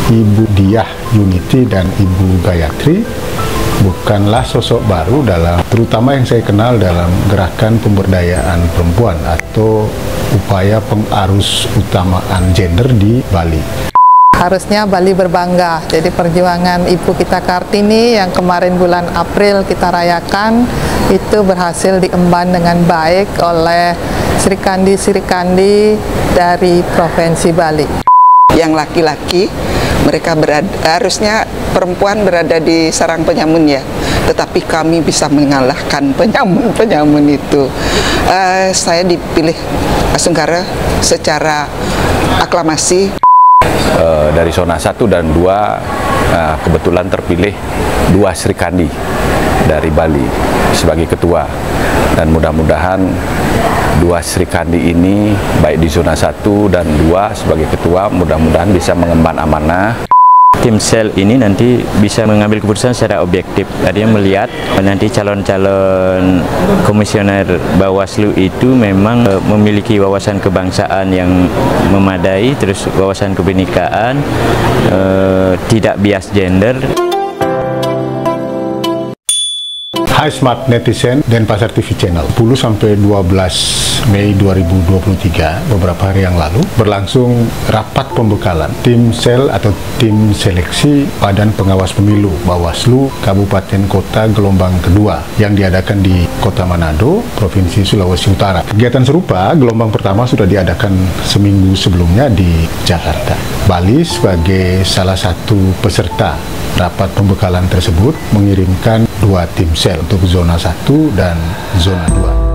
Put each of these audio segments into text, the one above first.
Ibu Diah Yuniti dan Ibu Gayatri bukanlah sosok baru terutama yang saya kenal dalam gerakan pemberdayaan perempuan atau upaya pengarus utamaan gender di Bali. Harusnya Bali berbangga, jadi perjuangan Ibu kita Kartini yang kemarin bulan April kita rayakan itu berhasil diemban dengan baik oleh Sri Kandi dari Provinsi Bali. Yang laki-laki mereka harusnya perempuan berada di sarang penyamun ya, tetapi kami bisa mengalahkan penyamun itu. Saya dipilih Asungkara secara aklamasi. Dari zona 1 dan 2 kebetulan terpilih 2 Sri Kandi dari Bali sebagai ketua, dan mudah-mudahan 2 Sri Kandi ini baik di zona 1 dan 2 sebagai ketua mudah-mudahan bisa mengemban amanah. Tim sel ini nanti bisa mengambil keputusan secara objektif. Artinya melihat nanti calon-calon komisioner Bawaslu itu memang memiliki wawasan kebangsaan yang memadai, terus wawasan kebinekaan, tidak bias gender. Hai Smart Netizen dan Pasar TV Channel, 10 sampai 12 Mei 2023, beberapa hari yang lalu, berlangsung rapat pembekalan tim sel atau tim seleksi Badan Pengawas Pemilu Bawaslu Kabupaten Kota gelombang kedua yang diadakan di Kota Manado, Provinsi Sulawesi Utara. Kegiatan serupa gelombang pertama sudah diadakan seminggu sebelumnya di Jakarta. Bali sebagai salah satu peserta rapat pembekalan tersebut mengirimkan 2 tim sel untuk zona 1 dan zona 2.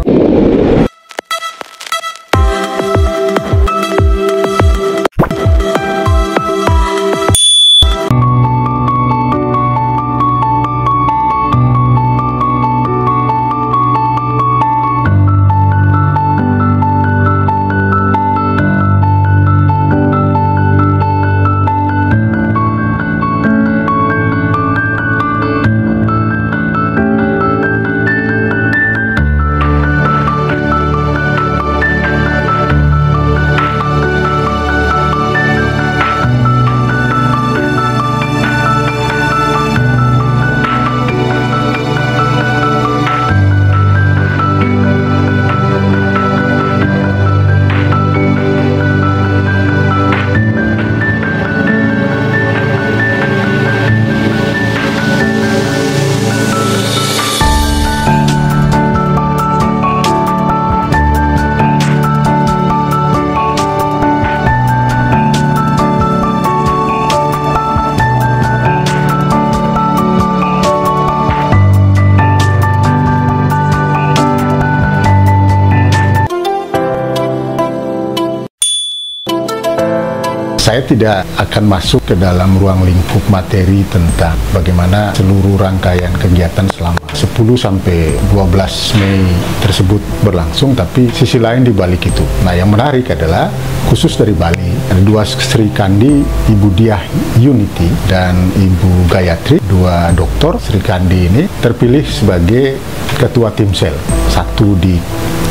Saya tidak akan masuk ke dalam ruang lingkup materi tentang bagaimana seluruh rangkaian kegiatan selama 10 sampai 12 Mei tersebut berlangsung, tapi sisi lain di balik itu. Nah, yang menarik adalah khusus dari Bali, ada 2 Sri Kandi, Ibu Diah Yuniti dan Ibu Gayatri, 2 dokter Sri Kandi ini terpilih sebagai ketua tim sel, satu di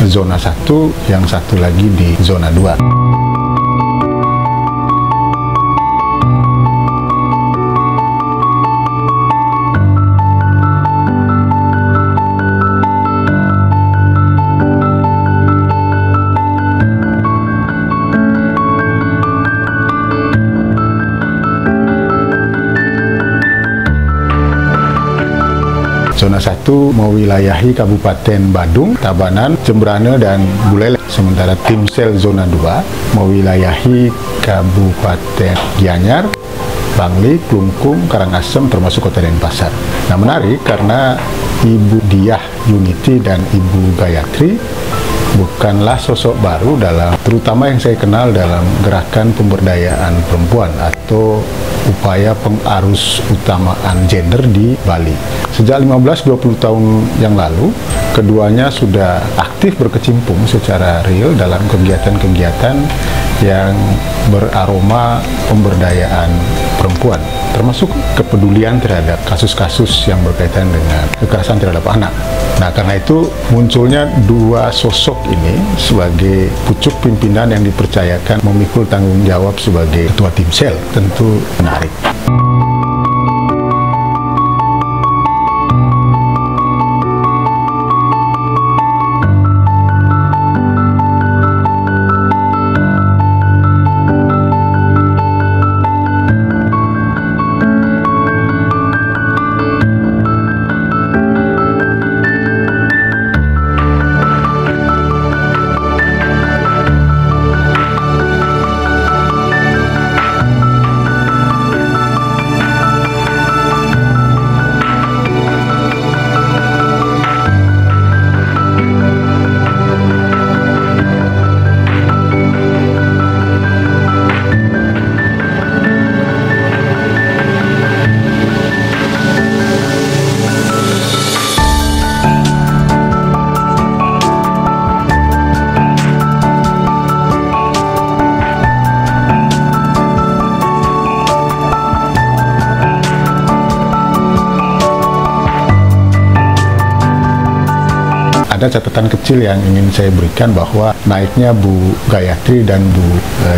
zona 1, yang satu lagi di zona 2. Zona 1 mewilayahi Kabupaten Badung, Tabanan, Jembrane, dan Buleleng. Sementara tim sel zona 2 mewilayahi Kabupaten Gianyar, Bangli, Klungkung, Karangasem, termasuk Kota Denpasar. Nah, menarik karena Ibu Diah Yuniti dan Ibu Gayatri bukanlah sosok baru terutama yang saya kenal dalam gerakan pemberdayaan perempuan atau upaya pengarus utamaan gender di Bali. Sejak 15-20 tahun yang lalu, keduanya sudah aktif berkecimpung secara real dalam kegiatan-kegiatan yang beraroma pemberdayaan perempuan. termasuk kepedulian terhadap kasus-kasus yang berkaitan dengan kekerasan terhadap anak. Nah, karena itu munculnya dua sosok ini sebagai pucuk pimpinan yang dipercayakan memikul tanggung jawab sebagai ketua Timsel, tentu menarik. Ada catatan kecil yang ingin saya berikan bahwa naiknya Bu Gayatri dan Bu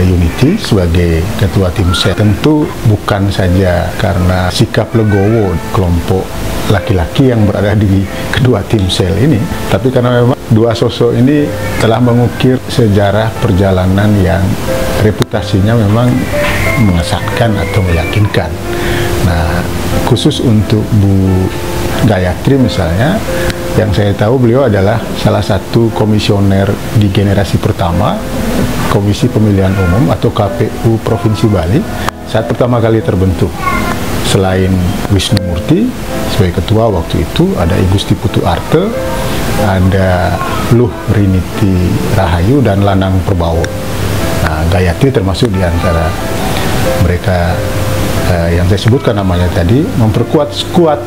Yuniti sebagai ketua Timsel tentu bukan saja karena sikap legowo kelompok laki-laki yang berada di kedua Timsel ini, tapi karena memang dua sosok ini telah mengukir sejarah perjalanan yang reputasinya memang mengesankan atau meyakinkan. Nah, khusus untuk Bu Gayatri misalnya, yang saya tahu beliau adalah salah satu komisioner di generasi pertama Komisi Pemilihan Umum atau KPU Provinsi Bali saat pertama kali terbentuk. Selain Wisnu Murti sebagai ketua waktu itu, ada I Gusti Putu Arte, ada Luh Riniti Rahayu dan Lanang Perbawo. Nah, Gayatri termasuk di antara mereka yang saya sebutkan namanya tadi, memperkuat skuad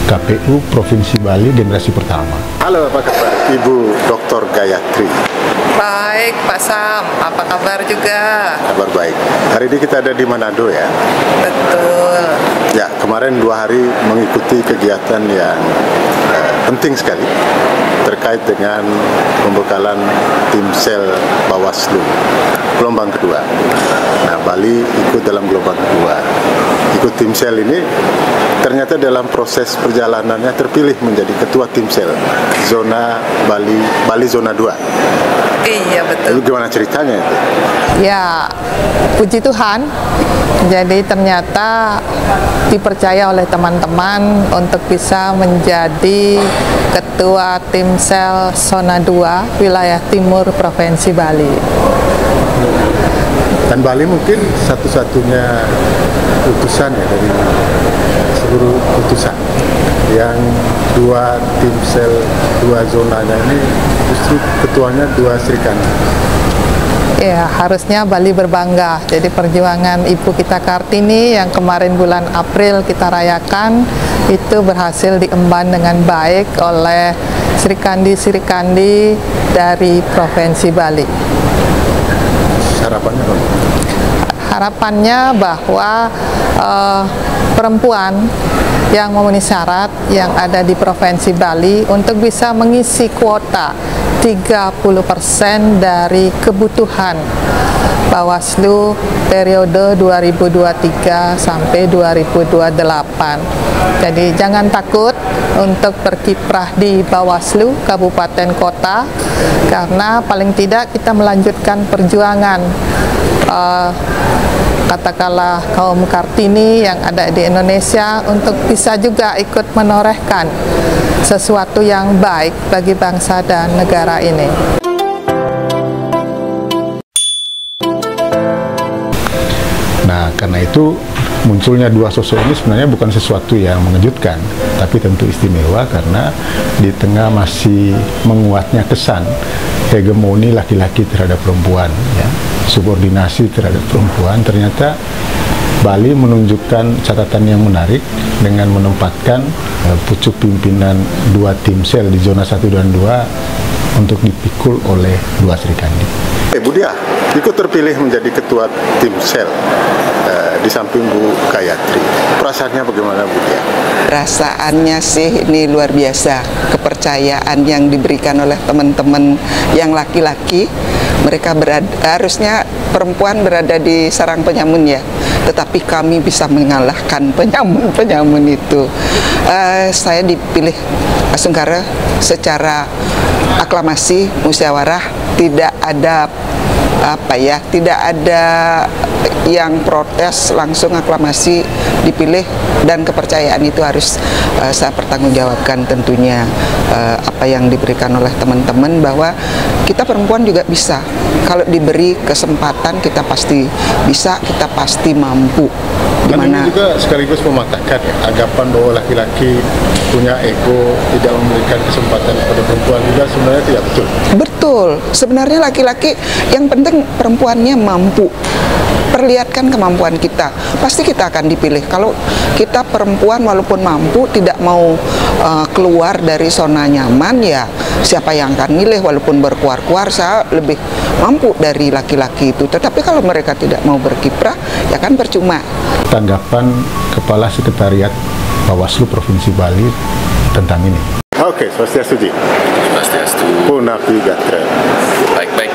KPU Provinsi Bali generasi pertama. Halo, apa kabar Ibu Dr. Gayatri? Baik, Pak Sam. Apa kabar juga? Kabar baik. Hari ini kita ada di Manado ya? Betul. Ya, kemarin 2 hari mengikuti kegiatan yang penting sekali terkait dengan pembekalan Timsel Bawaslu gelombang kedua. Nah, Bali ikut dalam gelombang kedua. Ikut Timsel ini ternyata dalam proses perjalanannya terpilih menjadi ketua Timsel zona Bali zona 2. Iya, betul. Lalu gimana ceritanya itu? Ya, puji Tuhan. Jadi ternyata dipercaya oleh teman-teman untuk bisa menjadi ketua Timsel zona 2 wilayah timur Provinsi Bali. Dan Bali mungkin satu-satunya utusan ya dari seluruh utusan yang 2 Timsel 2 zonanya ini justru ketuanya 2 Sri Kandi. Ya, harusnya Bali berbangga. Jadi perjuangan Ibu kita Kartini yang kemarin bulan April kita rayakan itu berhasil diemban dengan baik oleh Sri Kandi dari Provinsi Bali. Harapannya apa? Harapannya bahwa perempuan yang memenuhi syarat yang ada di Provinsi Bali untuk bisa mengisi kuota 30% dari kebutuhan Bawaslu periode 2023 sampai 2028. Jadi jangan takut untuk berkiprah di Bawaslu Kabupaten Kota, karena paling tidak kita melanjutkan perjuangan katakanlah kaum Kartini yang ada di Indonesia untuk bisa juga ikut menorehkan sesuatu yang baik bagi bangsa dan negara ini. Nah, karena itu munculnya 2 sosok ini sebenarnya bukan sesuatu yang mengejutkan, tapi tentu istimewa karena di tengah masih menguatnya kesan hegemoni laki-laki terhadap perempuan, ya, subordinasi terhadap perempuan, ternyata Bali menunjukkan catatan yang menarik dengan menempatkan pucuk pimpinan 2 Timsel di zona 1 dan 2 untuk dipikul oleh 2 Sri Kandi. Bu Dia ikut terpilih menjadi ketua Timsel di samping Bu Gayatri. Perasaannya bagaimana Bu Dia? Perasaannya sih ini luar biasa. Kepercayaan yang diberikan oleh teman-teman yang laki-laki, mereka harusnya perempuan berada di sarang penyamun ya, tetapi kami bisa mengalahkan penyamun itu. Saya dipilih Sungkara secara aklamasi musyawarah, tidak ada tidak ada yang protes, langsung aklamasi dipilih, dan kepercayaan itu harus saya pertanggungjawabkan tentunya apa yang diberikan oleh teman-teman, bahwa kita perempuan juga bisa. Kalau diberi kesempatan kita pasti bisa, kita pasti mampu. Ini juga sekaligus mematahkan anggapan bahwa laki-laki punya ego, tidak memberikan kesempatan kepada perempuan, juga sebenarnya tidak betul. Betul, sebenarnya laki-laki yang penting perempuannya mampu. Perlihatkan kemampuan kita, pasti kita akan dipilih. Kalau kita perempuan walaupun mampu tidak mau keluar dari zona nyaman, ya siapa yang akan milih? Walaupun berkuar-kuar, saya lebih mampu dari laki-laki itu. Tetapi kalau mereka tidak mau berkiprah, ya kan percuma. Tanggapan Kepala Sekretariat Bawaslu Provinsi Bali tentang ini. Oke, Swastiastu Ji. Swastiastu. Punapi Gatra. Baik-baik.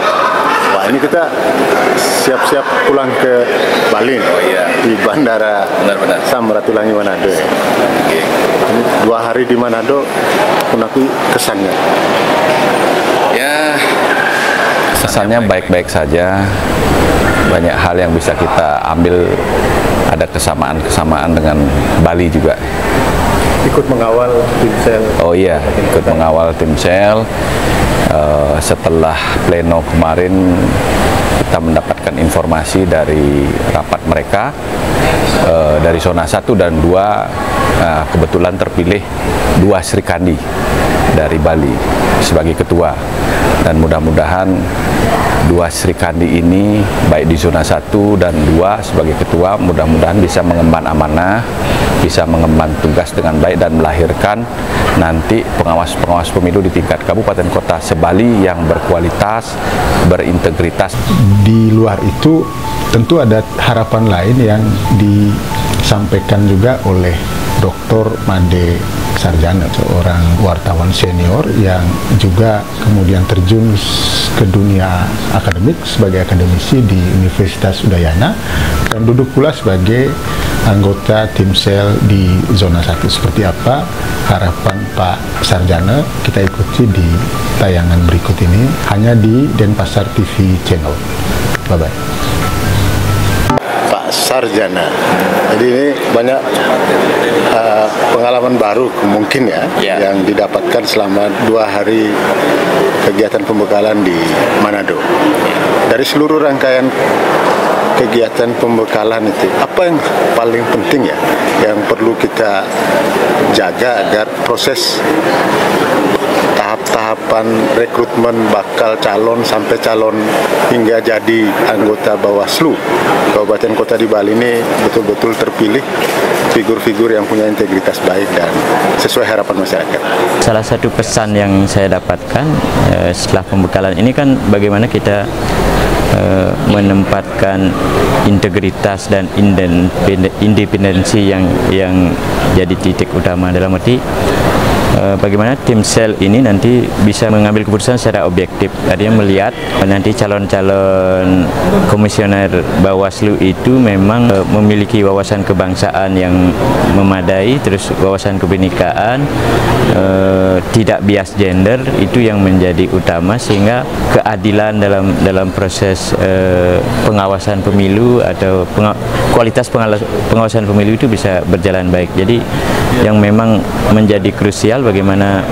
Wah, ini kita siap-siap pulang ke Bali. Oh iya. Di Bandara Benar-benar. Samratulangi Manado. Oke. Ini 2 hari di Manado, Punapi kesannya. Ya, kesannya baik-baik saja. Banyak hal yang bisa kita ambil, ada kesamaan-kesamaan dengan Bali juga. Ikut mengawal tim sel. Oh iya, ikut mengawal tim sel. Setelah pleno kemarin kita mendapatkan informasi dari rapat mereka, dari zona 1 dan 2 kebetulan terpilih 2 Srikandi dari Bali sebagai ketua, dan mudah-mudahan 2 Srikandi ini baik di zona 1 dan 2 sebagai ketua mudah-mudahan bisa mengemban amanah, bisa mengemban tugas dengan baik dan melahirkan nanti pengawas-pengawas pemilu di tingkat kabupaten kota se-Bali yang berkualitas, berintegritas. Di luar itu tentu ada harapan lain yang disampaikan juga oleh Dr. Made Sarjana, seorang wartawan senior yang juga kemudian terjun ke dunia akademik sebagai akademisi di Universitas Udayana dan duduk pula sebagai anggota tim sel di zona 1. Seperti apa harapan Pak Sarjana, kita ikuti di tayangan berikut ini hanya di Denpasar TV Channel. Bye-bye. Pak Sarjana. Jadi ini banyak pengalaman baru mungkin ya, yang didapatkan selama 2 hari kegiatan pembekalan di Manado. Dari seluruh rangkaian kegiatan pembekalan itu, apa yang paling penting ya, yang perlu kita jaga agar proses tahap-tahapan rekrutmen bakal calon sampai calon hingga jadi anggota Bawaslu Kabupaten Kota di Bali ini betul-betul terpilih figur-figur yang punya integritas baik dan sesuai harapan masyarakat. Salah satu pesan yang saya dapatkan setelah pembekalan ini kan bagaimana kita menempatkan integritas dan independensi yang jadi titik utama, dalam arti bagaimana tim sel ini nanti bisa mengambil keputusan secara objektif. Artinya melihat nanti calon-calon komisioner Bawaslu itu memang memiliki wawasan kebangsaan yang memadai, terus wawasan kebinekaan, tidak bias gender, itu yang menjadi utama, sehingga keadilan dalam proses pengawasan pemilu atau kualitas pengawasan pemilu itu bisa berjalan baik. Jadi yang memang menjadi krusial bagaimana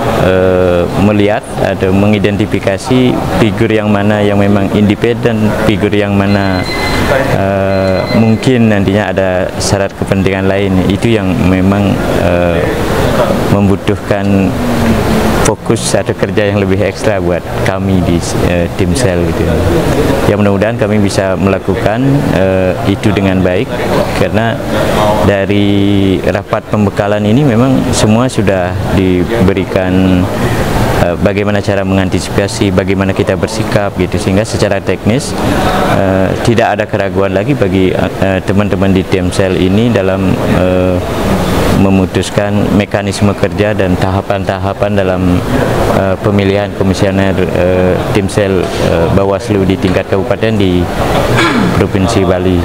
melihat atau mengidentifikasi figur yang mana yang memang independen, figur yang mana mungkin nantinya ada syarat kepentingan lain. Itu yang memang membutuhkan fokus atau kerja yang lebih ekstra buat kami di tim sel gitu. Ya mudah-mudahan kami bisa melakukan itu dengan baik, karena dari rapat pembekalan ini memang semua sudah diberikan bagaimana cara mengantisipasi, bagaimana kita bersikap gitu, sehingga secara teknis tidak ada keraguan lagi bagi teman-teman di Timsel ini dalam memutuskan mekanisme kerja dan tahapan-tahapan dalam pemilihan komisioner Timsel Bawaslu di tingkat kabupaten di Provinsi Bali.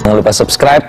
Jangan lupa subscribe,